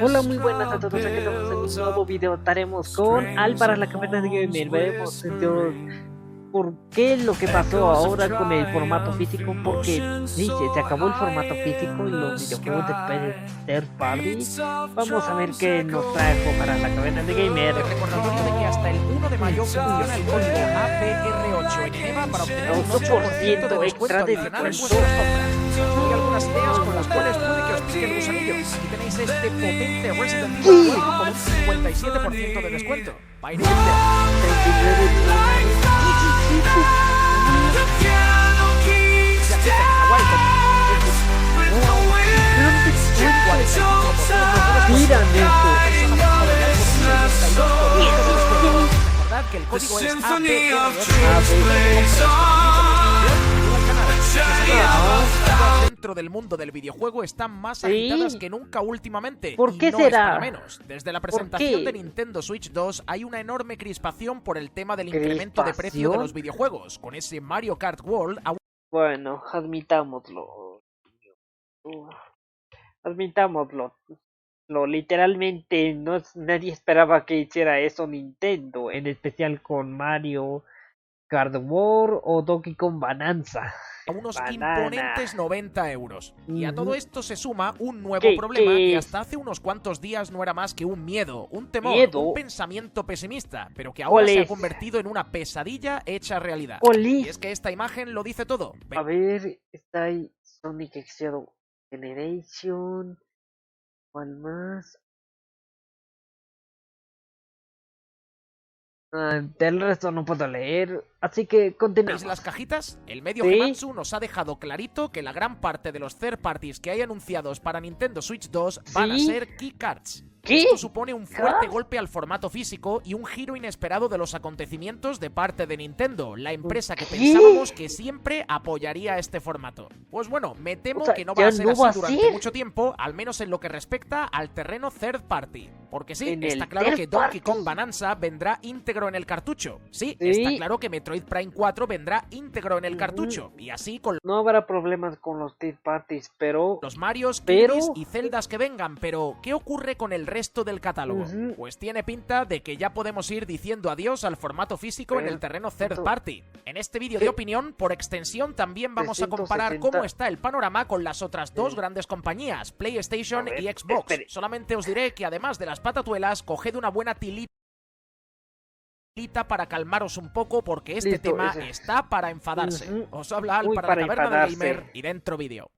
Hola, muy buenas a todos, aquí estamos en un nuevo video. Estaremos con Álvaro, la capitana de Gamer. Veremos por qué lo que pasó ahora con el formato físico, porque sí, se acabó el formato físico y los videojuegos después de third party. Vamos a ver qué nos trae para la capitana de Gamer. Recordatorio de que hasta el 1 de mayo funciona el código APR8 en EVA para obtener un 8% de descuento adicional en vuestras compras. Hay algunas ideas con las cuales puede que os pique el gusanillo. Aquí tenéis este potente Resident Evil 4 con un 57% de descuento. Binding of Miran esto. Recordad que el código es dentro del mundo del videojuego están más agitadas que nunca últimamente. ¿Por qué no será? Es para menos. Desde la presentación de Nintendo Switch 2 hay una enorme crispación por el tema del incremento de precio de los videojuegos. Con ese Mario Kart World Bueno, admitámoslo. Admitámoslo. Literalmente nadie esperaba que hiciera eso Nintendo, en especial con Mario Kart World o Donkey Kong Bonanza. a unos imponentes 90 euros. Y a todo esto se suma un nuevo ¿Qué problema que es? hasta hace unos cuantos días no era más que un miedo, un temor, un pensamiento pesimista, pero que ahora se ha convertido en una pesadilla hecha realidad. Y es que esta imagen lo dice todo. A ver, está ahí Sonic X-Shadow Generation. ¿Cuál más? Del resto no puedo leer, así que continuemos. ¿Veis las cajitas? El medio Gematsu nos ha dejado clarito que la gran parte de los third parties que hay anunciados para Nintendo Switch 2 van a ser keycards. Esto supone un fuerte golpe al formato físico y un giro inesperado de los acontecimientos de parte de Nintendo, la empresa que pensábamos que siempre apoyaría este formato. Pues bueno, me temo que no va a ser así durante mucho tiempo, al menos en lo que respecta al terreno third party. Porque sí, está claro que Donkey Kong Bonanza vendrá íntegro en el cartucho. Sí, está claro que Metroid Prime 4 vendrá íntegro en el cartucho. Y así con... No habrá problemas con los third parties, pero... los Marios, Kirby's y Zeldas que vengan, pero ¿qué ocurre con el resto del catálogo? Pues tiene pinta de que ya podemos ir diciendo adiós al formato físico en el terreno third party. En este vídeo de opinión, por extensión, también vamos a comparar cómo está el panorama con las otras dos grandes compañías, PlayStation y Xbox. Solamente os diré que además de las patatuelas, coged una buena tilita para calmaros un poco, porque este tema está para enfadarse. Os habla Al para la caverna de Gamer y dentro vídeo.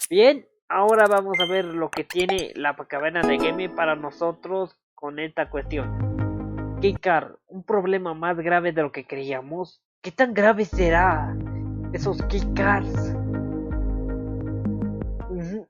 Bien, ahora vamos a ver lo que tiene la caverna de Gamer para nosotros con esta cuestión. Keycard, un problema más grave de lo que creíamos. ¿Qué tan grave será esos keycards?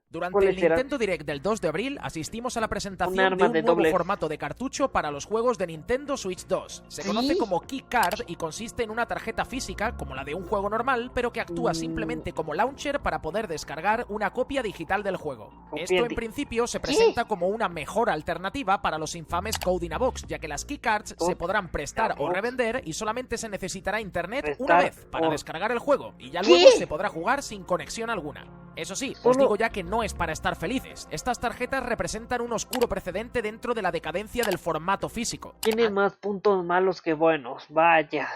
Durante el Nintendo Direct del 2 de abril asistimos a la presentación de un nuevo formato de cartucho para los juegos de Nintendo Switch 2. Se conoce como Keycard y consiste en una tarjeta física, como la de un juego normal, pero que actúa simplemente como launcher para poder descargar una copia digital del juego. Esto en principio se presenta como una mejor alternativa para los infames Code in a Box, ya que las Keycards se podrán prestar o revender y solamente se necesitará internet una vez para descargar el juego, y ya luego se podrá jugar sin conexión alguna. Eso sí, os digo ya que no es para estar felices. Estas tarjetas representan un oscuro precedente dentro de la decadencia del formato físico. Tiene más puntos malos que buenos, vaya.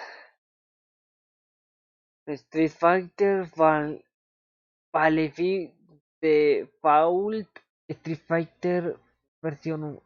Street Fighter, Fault, Street Fighter versión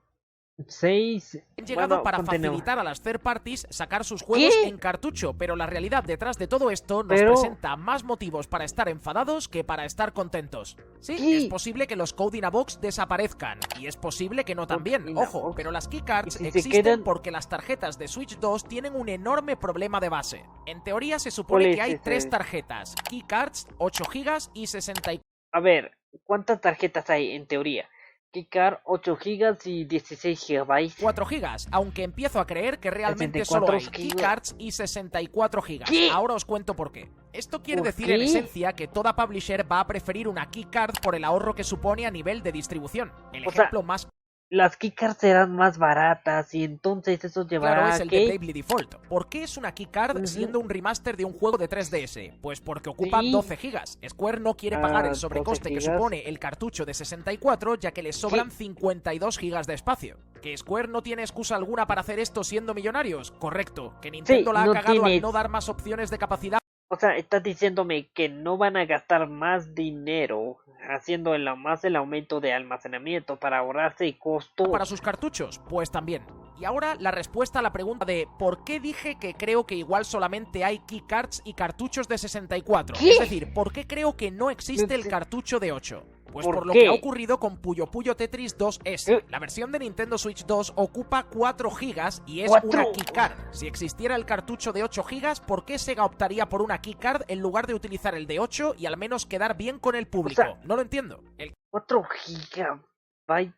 6. Han llegado para facilitar a las third parties sacar sus juegos en cartucho, pero la realidad detrás de todo esto nos presenta más motivos para estar enfadados que para estar contentos. Sí, es posible que los Code in a Box desaparezcan, y es posible que no también, ojo, pero las keycards existen porque las tarjetas de Switch 2 tienen un enorme problema de base. En teoría se supone que hay 3 tarjetas, keycards, 8 GB y 64. A ver, ¿cuántas tarjetas hay en teoría? Keycard 8 GB y 16 GB. 4 GB, aunque empiezo a creer que realmente solo hay keycards y 64 GB. Ahora os cuento por qué. Esto quiere decir en esencia que toda publisher va a preferir una keycard por el ahorro que supone a nivel de distribución. El ejemplo más las keycards serán más baratas y entonces eso llevará claro, es el que... de Bravely Default. ¿Por qué es una keycard siendo un remaster de un juego de 3DS? Pues porque ocupa 12 GB. Square no quiere pagar el sobrecoste que supone el cartucho de 64, ya que le sobran 52 GB de espacio. ¿Que Square no tiene excusa alguna para hacer esto siendo millonarios? Correcto. ¿Que Nintendo la ha cagado al no dar más opciones de capacidad? O sea, estás diciéndome que no van a gastar más dinero haciendo el aumento de almacenamiento para ahorrarse costo para sus cartuchos. Pues también. Y ahora la respuesta a la pregunta de ¿por qué dije que creo que igual solamente hay keycards y cartuchos de 64? ¿Qué? Es decir, ¿por qué creo que no existe el cartucho de 8? Pues por lo qué? que ha ocurrido con Puyo Puyo Tetris 2S. La versión de Nintendo Switch 2 ocupa 4 GB y es una keycard. Si existiera el cartucho de 8 GB, ¿por qué Sega optaría por una keycard en lugar de utilizar el de 8 y al menos quedar bien con el público? O sea, no lo entiendo. 4 GB.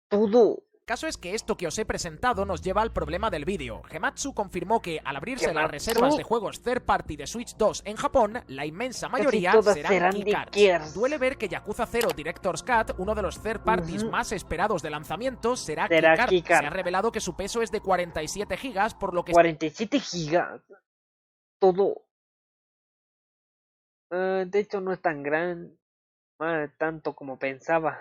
Todo. El caso es que esto que os he presentado nos lleva al problema del vídeo. Gematsu confirmó que al abrirse las reservas de juegos third party de Switch 2 en Japón, la inmensa mayoría serán keycards. Duele ver que Yakuza 0 Director's Cut, uno de los third parties más esperados de lanzamiento, será keycard. Se ha revelado que su peso es de 47 GB, por lo que... 47 GB. Todo. De hecho no es tan gran, tanto como pensaba.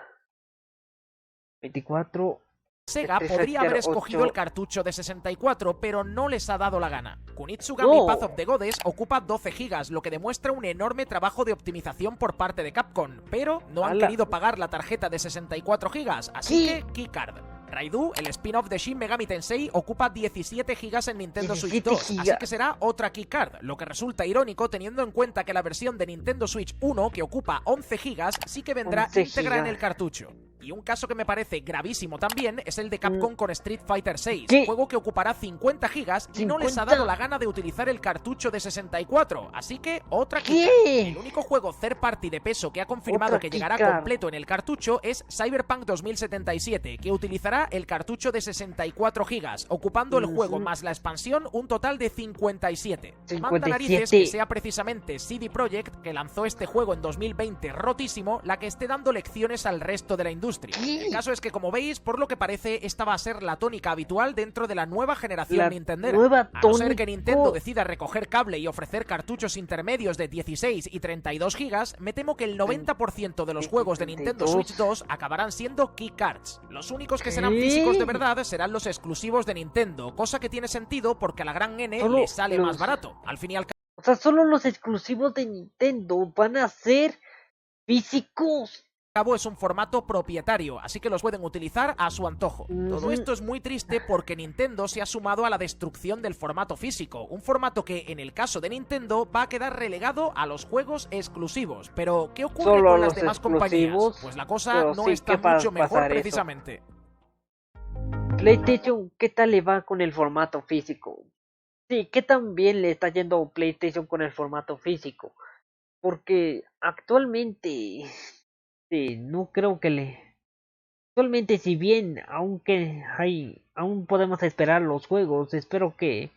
24... Sega podría haber escogido el cartucho de 64, pero no les ha dado la gana. Kunitsugami Path of the Goddess ocupa 12 GB, lo que demuestra un enorme trabajo de optimización por parte de Capcom, pero no han querido pagar la tarjeta de 64 GB, así que keycard. Raidu, el spin-off de Shin Megami Tensei, ocupa 17 GB en Nintendo Switch 2, así que será otra keycard, lo que resulta irónico teniendo en cuenta que la versión de Nintendo Switch 1, que ocupa 11 GB, sí que vendrá íntegra en el cartucho. Y un caso que me parece gravísimo también es el de Capcom con Street Fighter VI, juego que ocupará 50 GB y no les ha dado la gana de utilizar el cartucho de 64, así que otra keycard. El único juego third party de peso que ha confirmado que llegará completo en el cartucho es Cyberpunk 2077, que utilizará el cartucho de 64 GB, ocupando el juego más la expansión un total de 57. Manda narices que sea precisamente CD Projekt, que lanzó este juego en 2020 rotísimo, la que esté dando lecciones al resto de la industria. El caso es que, como veis, por lo que parece, esta va a ser la tónica habitual dentro de la nueva generación Nintendera. A no ser que Nintendo decida recoger cable y ofrecer cartuchos intermedios de 16 y 32 GB, me temo que el 90% de los juegos de Nintendo Switch 2 acabarán siendo keycards. Los únicos que serán físicos de verdad serán los exclusivos de Nintendo, cosa que tiene sentido porque a la gran N le sale más barato. Al fin y al cabo... O sea, solo los exclusivos de Nintendo van a ser físicos. Es un formato propietario, así que los pueden utilizar a su antojo. Todo esto es muy triste porque Nintendo se ha sumado a la destrucción del formato físico, un formato que en el caso de Nintendo va a quedar relegado a los juegos exclusivos. Pero ¿qué ocurre con las demás compañías? Pues la cosa no está mucho mejor precisamente. PlayStation, ¿qué tal le va con el formato físico? Sí, ¿qué tan bien le está yendo PlayStation con el formato físico? Porque actualmente... no creo que le... Actualmente, si bien aún podemos esperar los juegos, espero que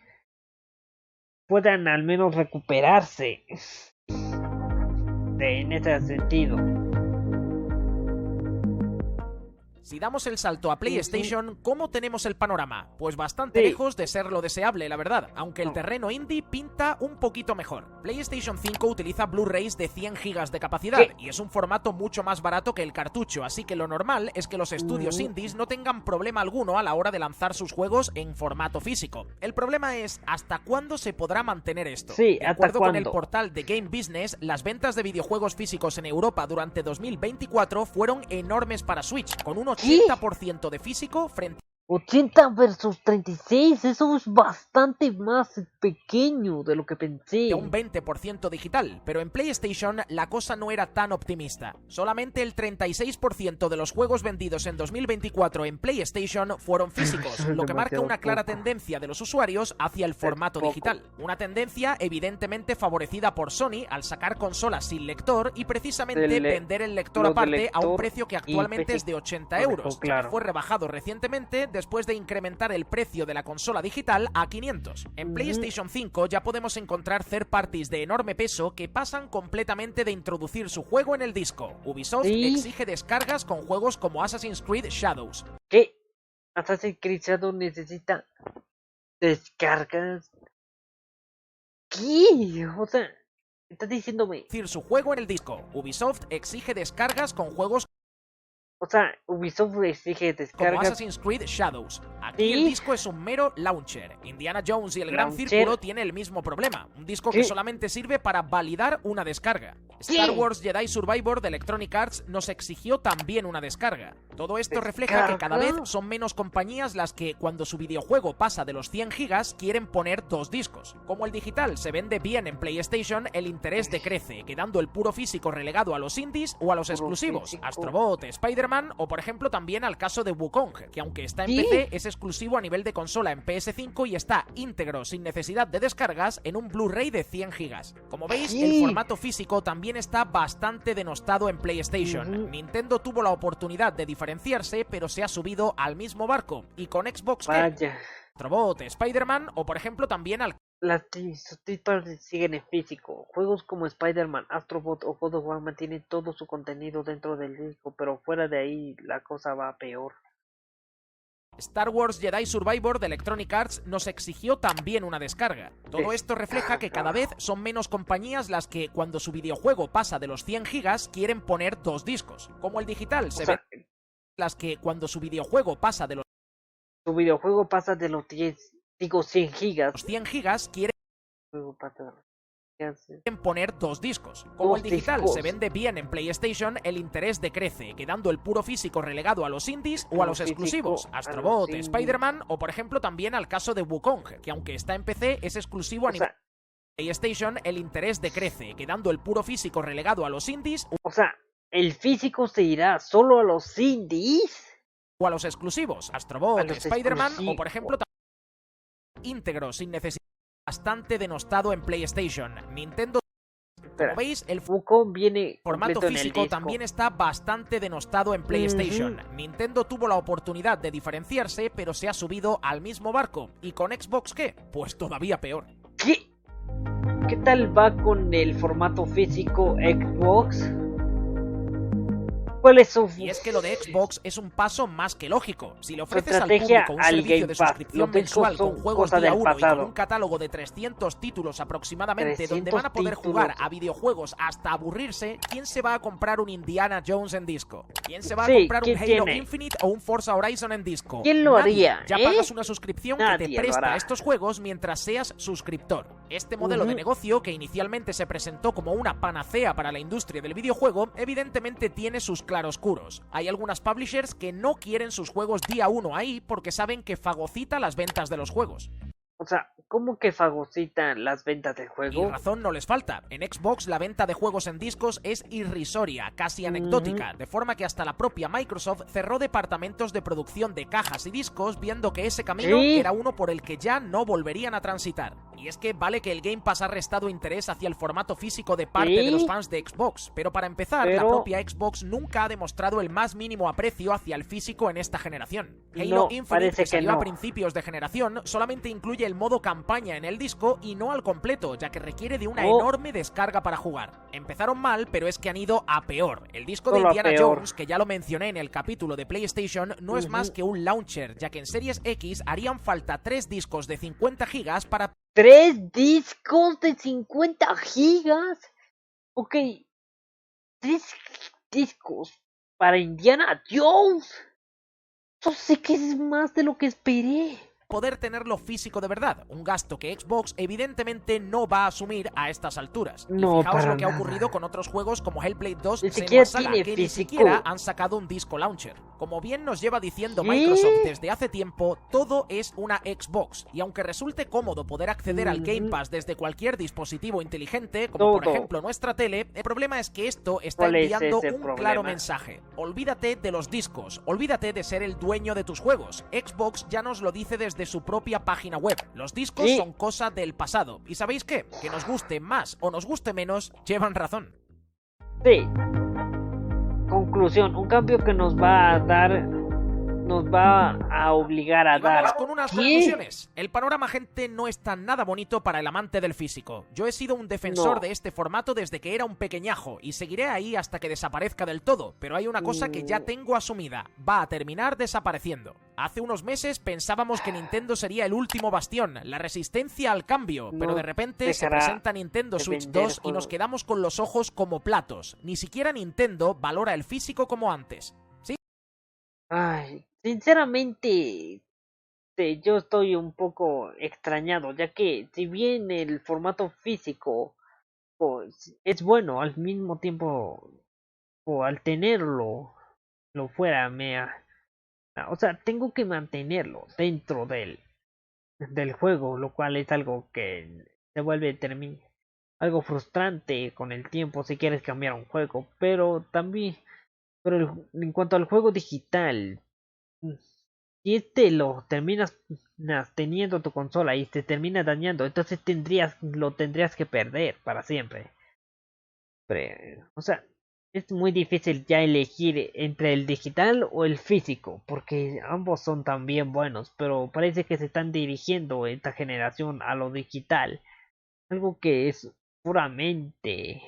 puedan al menos recuperarse en ese sentido. Si damos el salto a PlayStation, ¿cómo tenemos el panorama? Pues bastante lejos de ser lo deseable, la verdad, aunque el terreno indie pinta un poquito mejor. PlayStation 5 utiliza Blu-rays de 100 GB de capacidad y es un formato mucho más barato que el cartucho, así que lo normal es que los estudios indies no tengan problema alguno a la hora de lanzar sus juegos en formato físico. El problema es, ¿hasta cuándo se podrá mantener esto? De acuerdo con el portal de Game Business, las ventas de videojuegos físicos en Europa durante 2024 fueron enormes para Switch, con un 80% de físico frente 80 versus 36, eso es bastante más pequeño de lo que pensé. Un 20% digital, pero en PlayStation la cosa no era tan optimista. Solamente el 36% de los juegos vendidos en 2024 en PlayStation fueron físicos, lo que marca una clara tendencia de los usuarios hacia el formato digital. Una tendencia evidentemente favorecida por Sony al sacar consolas sin lector y precisamente vender el lector aparte a un precio que actualmente es de 80 €, que fue rebajado recientemente después de incrementar el precio de la consola digital a 500. En PlayStation 5 ya podemos encontrar third parties de enorme peso que pasan completamente de introducir su juego en el disco. Ubisoft exige descargas con juegos como Assassin's Creed Shadows. ¿Qué? Assassin's Creed Shadows necesita descargas. ¿Qué? O sea, estás diciéndome. Decir su juego en el disco. Ubisoft exige descargas con juegos. O sea, Ubisoft exige descargas como Assassin's Creed Shadows. Aquí el disco es un mero launcher. Indiana Jones y el Gran Círculo tiene el mismo problema. Un disco que solamente sirve para validar una descarga. Star Wars Jedi Survivor de Electronic Arts nos exigió también una descarga. Todo esto refleja que cada vez son menos compañías las que, cuando su videojuego pasa de los 100 gigas, quieren poner 2 discos. Como el digital se vende bien en PlayStation, el interés decrece, quedando el puro físico relegado a los indies o a los exclusivos. Astrobot, Spider-Man o, por ejemplo, también al caso de Wukong, que aunque está en PC, es exclusivo a nivel de consola en PS5 y está íntegro, sin necesidad de descargas, en un Blu-ray de 100 gigas. Como veis, el formato físico también está bastante denostado en PlayStation. Nintendo tuvo la oportunidad de diferenciarse, pero se ha subido al mismo barco. Y con Xbox, Astrobot, Spider-Man o, por ejemplo, también al... Las títulos siguen en físico. Juegos como Spider-Man, Astrobot o God of War mantienen todo su contenido dentro del disco, pero fuera de ahí la cosa va peor. Star Wars Jedi Survivor de Electronic Arts nos exigió también una descarga. Todo esto refleja que cada vez son menos compañías las que, cuando su videojuego pasa de los 100 gigas, quieren poner 2 discos. Como el digital se ve, las que, cuando su videojuego pasa de los... Su videojuego pasa de los 100 gigas. Los 100 gigas quieren poner 2 discos. Como el digital se vende bien en PlayStation, el interés decrece, quedando el puro físico relegado a los indies o a los exclusivos. Astrobot, Spider-Man o, por ejemplo, también al caso de Wukong, que aunque está en PC, es exclusivo a nivel PlayStation, el interés decrece, quedando el puro físico relegado a los indies. O sea, ¿el físico se irá solo a los indies? O a los exclusivos. Astrobot, Spider-Man o, por ejemplo, íntegro, sin necesidad, bastante denostado en PlayStation. Nintendo, como veis, el formato físico también está bastante denostado en PlayStation. Nintendo tuvo la oportunidad de diferenciarse, pero se ha subido al mismo barco. ¿Y con Xbox qué? Pues todavía peor. ¿Qué tal va con el formato físico Xbox? Y es que lo de Xbox es un paso más que lógico. Si le ofreces al público un servicio de suscripción mensual con juegos día 1 y con un catálogo de 300 títulos aproximadamente, donde van a poder jugar a videojuegos hasta aburrirse, ¿quién se va a comprar un Indiana Jones en disco? ¿Quién se va a comprar un Halo Infinite o un Forza Horizon en disco? ¿Quién lo haría? Ya pagas una suscripción que te presta estos juegos mientras seas suscriptor. Este modelo de negocio, que inicialmente se presentó como una panacea para la industria del videojuego, evidentemente tiene sus claroscuros. Hay algunas publishers que no quieren sus juegos día 1 ahí porque saben que fagocita las ventas de los juegos. O sea, ¿cómo que fagocitan las ventas de juego? Y razón no les falta. En Xbox la venta de juegos en discos es irrisoria, casi anecdótica, de forma que hasta la propia Microsoft cerró departamentos de producción de cajas y discos, viendo que ese camino era uno por el que ya no volverían a transitar. Y es que vale que el Game Pass ha restado interés hacia el formato físico de parte de los fans de Xbox, pero para empezar, la propia Xbox nunca ha demostrado el más mínimo aprecio hacia el físico en esta generación. Halo Infinite, que salió a principios de generación, solamente incluye el modo campaña en el disco y no al completo, ya que requiere de una enorme descarga para jugar. Empezaron mal, pero es que han ido a peor. El disco de Indiana Jones, que ya lo mencioné en el capítulo de PlayStation, no es más que un launcher, ya que en Series X harían falta 3 discos de 50 gigas para... ¿3 discos de 50 gigas? Ok. 3 discos para Indiana Jones. Yo sé que es más de lo que esperé. Poder tenerlo físico de verdad, un gasto que Xbox evidentemente no va a asumir a estas alturas. No, y fijaos lo que ha ocurrido con otros juegos como Hellblade 2 Senua Saga, que ni siquiera han sacado un disco launcher. Como bien nos lleva diciendo Microsoft desde hace tiempo, todo es una Xbox, y aunque resulte cómodo poder acceder al Game Pass desde cualquier dispositivo inteligente, como por ejemplo nuestra tele, el problema es que esto está enviando un claro mensaje. Olvídate de los discos, olvídate de ser el dueño de tus juegos. Xbox ya nos lo dice desde su propia página web. Los discos son cosa del pasado. ¿Y sabéis qué? Que nos guste más o nos guste menos, llevan razón. Sí. Conclusión, un cambio que nos va a dar nos va a obligar a y vamos dar. con unas conclusiones. El panorama, gente, no está nada bonito para el amante del físico. Yo he sido un defensor de este formato desde que era un pequeñajo y seguiré ahí hasta que desaparezca del todo, pero hay una cosa que ya tengo asumida: va a terminar desapareciendo. Hace unos meses pensábamos que Nintendo sería el último bastión, la resistencia al cambio, pero de repente se presenta Nintendo Switch 2 y nos quedamos con los ojos como platos. Ni siquiera Nintendo valora el físico como antes. ¿Sí? Ay, sinceramente, yo estoy un poco extrañado, ya que si bien el formato físico pues, es bueno, al mismo tiempo, o al tenerlo, lo fuera, o sea, tengo que mantenerlo dentro del juego, lo cual es algo que se vuelve algo frustrante con el tiempo si quieres cambiar un juego, pero también, en cuanto al juego digital, si lo terminas teniendo tu consola y te termina dañando, entonces lo tendrías que perder para siempre. O sea, es muy difícil ya elegir entre el digital o el físico, porque ambos son también buenos, pero parece que se están dirigiendo esta generación a lo digital, algo que es puramente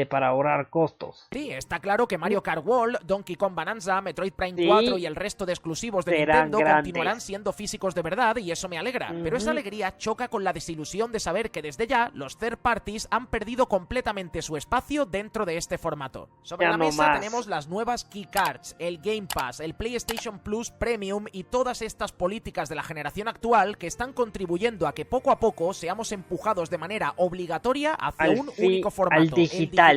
para ahorrar costos. Sí, está claro que Mario Kart World, Donkey Kong Bonanza, Metroid Prime 4 y el resto de exclusivos de Nintendo continuarán siendo físicos de verdad, y eso me alegra. Pero esa alegría choca con la desilusión de saber que desde ya los third parties han perdido completamente su espacio dentro de este formato. Sobre la mesa tenemos las nuevas keycards, el Game Pass, el PlayStation Plus Premium y todas estas políticas de la generación actual que están contribuyendo a que poco a poco seamos empujados de manera obligatoria hacia un único formato, el digital.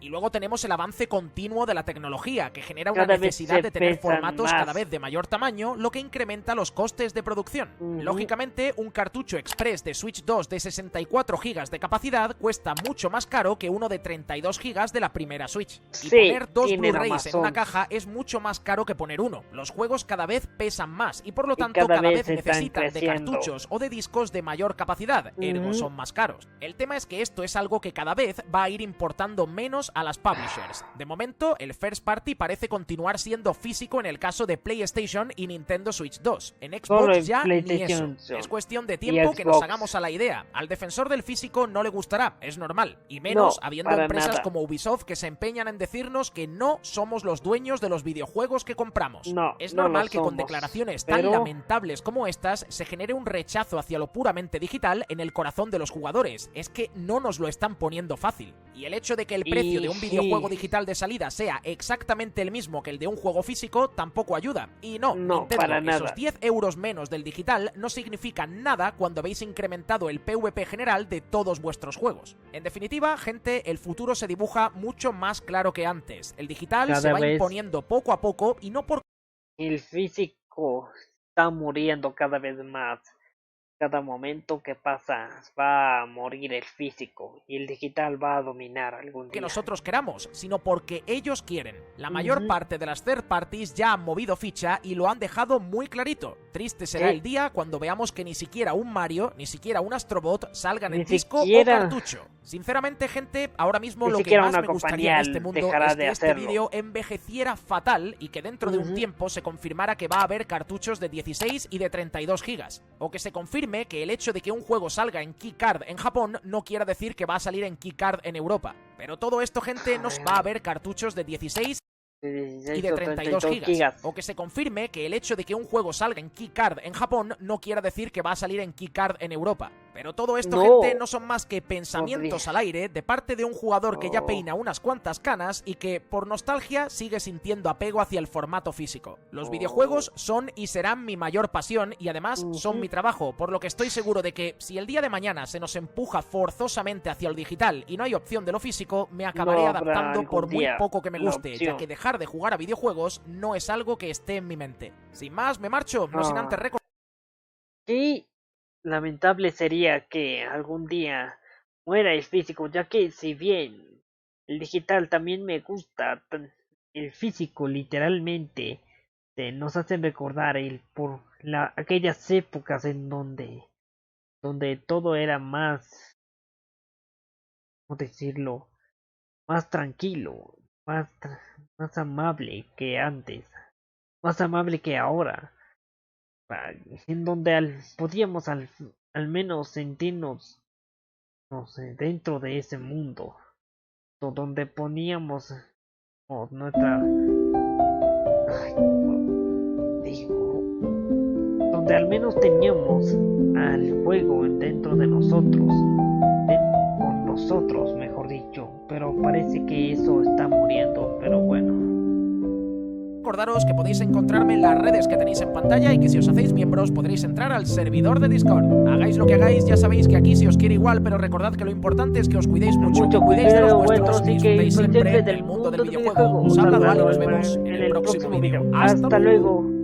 Y luego tenemos el avance continuo de la tecnología, que genera una necesidad de tener formatos cada vez de mayor tamaño, lo que incrementa los costes de producción. Lógicamente, un cartucho express de Switch 2 de 64 GB de capacidad cuesta mucho más caro que uno de 32 GB de la primera Switch. Y poner dos Blu-rays en una caja es mucho más caro que poner uno. Los juegos cada vez pesan más y por lo tanto cada vez necesitan de cartuchos o de discos de mayor capacidad, ergo son más caros. El tema es que esto es algo que cada vez va a ir importando menos a las publishers. De momento, el first party parece continuar siendo físico en el caso de PlayStation y Nintendo Switch 2. En Xbox ya ni eso. Es cuestión de tiempo que nos hagamos a la idea. Al defensor del físico no le gustará, es normal. Y menos habiendo empresas como Ubisoft que se empeñan en decirnos que no somos los dueños de los videojuegos que compramos. Es normal que con declaraciones tan lamentables como estas se genere un rechazo hacia lo puramente digital en el corazón de los jugadores. Es que no nos lo están poniendo fácil. Y el hecho de que el precio de un videojuego digital de salida sea exactamente el mismo que el de un juego físico tampoco ayuda. Y no, Nintendo, para nada. Esos 10 euros menos del digital no significan nada cuando habéis incrementado el PvP general de todos vuestros juegos. En definitiva, gente, el futuro se dibuja mucho más claro que antes. El digital se va imponiendo poco a poco y no por... El físico está muriendo cada vez más. Cada momento que pasa va a morir el físico y el digital va a dominar algún día. Que nosotros queramos, sino porque ellos quieren. La mayor parte de las third parties ya han movido ficha y lo han dejado muy clarito. Triste será el día cuando veamos que ni siquiera un Mario, ni siquiera un Astrobot salgan en disco o cartucho. Sinceramente, gente, ahora mismo lo que más me gustaría en este mundo es que este vídeo envejeciera fatal y que dentro de un tiempo se confirmara que va a haber cartuchos de 16 y de 32 gigas. O que se confirme que el hecho de que un juego salga en keycard en Japón no quiera decir que va a salir en keycard en Europa. Pero todo esto, gente, nos va a haber cartuchos de 16 y de 32 gigas. O que se confirme que el hecho de que un juego salga en keycard en Japón no quiera decir que va a salir en keycard en Europa. Pero todo esto, gente, no son más que pensamientos al aire de parte de un jugador que ya peina unas cuantas canas y que, por nostalgia, sigue sintiendo apego hacia el formato físico. Los videojuegos son y serán mi mayor pasión y además son mi trabajo, por lo que estoy seguro de que si el día de mañana se nos empuja forzosamente hacia lo digital y no hay opción de lo físico, me acabaré adaptando por muy poco que me guste, ya que dejar de jugar a videojuegos no es algo que esté en mi mente. Sin más, me marcho, no sin antes recordar. Sí, lamentable sería que algún día muera el físico, ya que si bien el digital también me gusta, el físico literalmente nos hacen recordar aquellas épocas en donde todo era más, ¿cómo decirlo? Más tranquilo, más amable que antes. más amable que ahora, en donde podíamos al menos sentirnos, no sé, dentro de ese mundo, donde poníamos nuestra, digo, donde al menos teníamos al juego dentro de nosotros, con nosotros, mejor dicho, pero parece que eso está muriendo, pero bueno. Recordaros que podéis encontrarme en las redes que tenéis en pantalla y que si os hacéis miembros podréis entrar al servidor de Discord. Hagáis lo que hagáis, ya sabéis que aquí se os quiere igual, pero recordad que lo importante es que os cuidéis mucho, que cuidéis de los vuestros y disfrutéis siempre del mundo del videojuego. Os habla Dual y nos vemos en el próximo vídeo. Hasta luego.